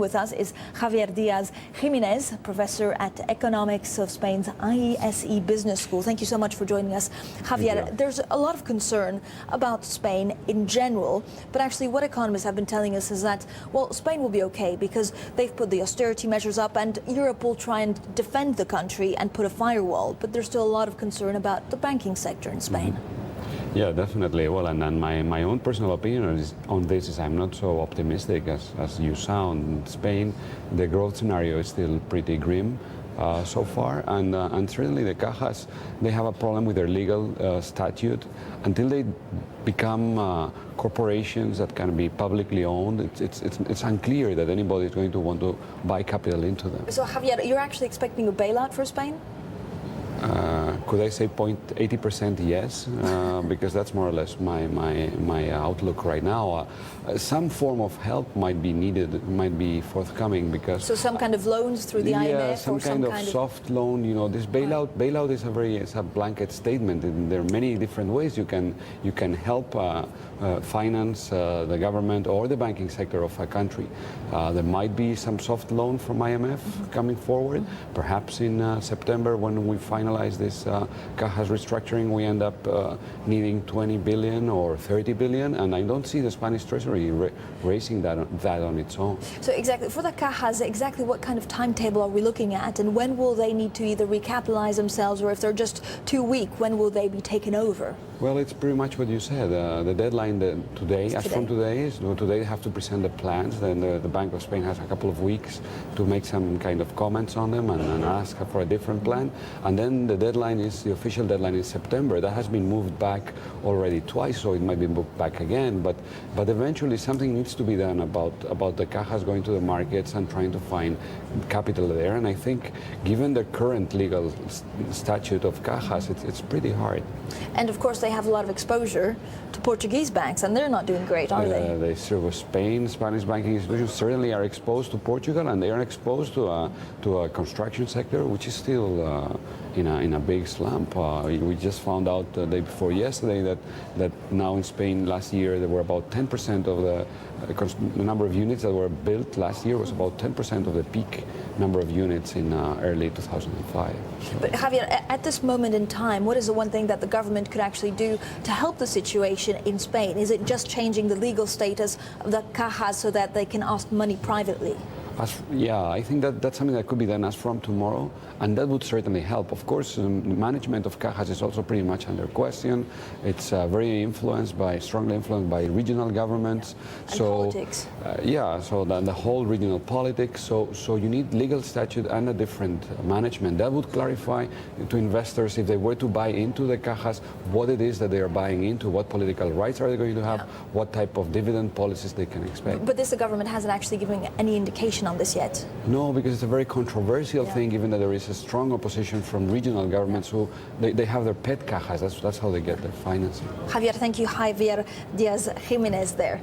with us is Javier Diaz-Gimenez, professor at Economics of Spain's IESE Business School. Thank you so much for joining us. Javier, there's a lot of concern about Spain in general, but actually what economists have been telling us is that, well, Spain will be okay because they've put the austerity measures up and Europe will try and defend the country and put a firewall, but there's still a lot of concern about the banking sector in Spain. Yeah, definitely. Well, and my own personal opinion on this is I'm not so optimistic as you sound. In Spain, the growth scenario is still pretty grim so far, and certainly the cajas, they have a problem with their legal statute. Until they become corporations that can be publicly owned, it's unclear that anybody is going to want to buy capital into them. So Javier, you're actually expecting a bailout for Spain? Could I say 80% yes, because that's more or less my outlook right now. Some form of help might be needed, might be forthcoming, because... So some kind of loans through the IMF? Yeah, some kind of soft loan, you know, this bailout is a blanket statement, and there are many different ways you can help finance the government or the banking sector of a country. There might be some soft loan from IMF coming forward, perhaps in September when we finalize this cajas restructuring, we end up needing 20 billion or 30 billion, and I don't see the Spanish Treasury raising that on its own. So exactly, for the cajas, exactly what kind of timetable are we looking at, and when will they need to either recapitalize themselves, or if they're just too weak, when will they be taken over? Well, it's pretty much what you said. The deadline today, from today, is today they have to present the plans. Then the Bank of Spain has a couple of weeks to make some kind of comments on them and ask for a different plan. And then the official deadline is September. That has been moved back already twice, so it might be moved back again. But eventually something needs to be done about the cajas going to the markets and trying to find capital there. And I think, given the current legal statute of cajas, it's pretty hard. And of course, they have a lot of exposure to Portuguese banks, and they're not doing great, are they? They serve Spain. Spanish banking institutions certainly are exposed to Portugal, and they are exposed to a construction sector which is still in a big slump. We just found out the day before yesterday that now in Spain last year there were about 10% of the number of units that were built last year was about 10% of the peak number of units in early 2005. So. But Javier, at this moment in time, what is the one thing that the government could actually do to help the situation in Spain? Is it just changing the legal status of the cajas so that they can ask money privately? Yeah, I think that's something that could be done as from tomorrow, and that would certainly help. Of course, the management of cajas is also pretty much under question. It's very strongly influenced by regional governments. And politics. Yeah, so the whole regional politics. So you need legal statute and a different management. That would clarify to investors, if they were to buy into the cajas, what it is that they are buying into, what political rights are they going to have, what type of dividend policies they can expect. But the government hasn't actually given any indication on this yet? No, because it's a very controversial thing, given that there is a strong opposition from regional governments who they have their pet cajas. That's how they get their financing. Javier, thank you. Javier Diaz-Gimenez there.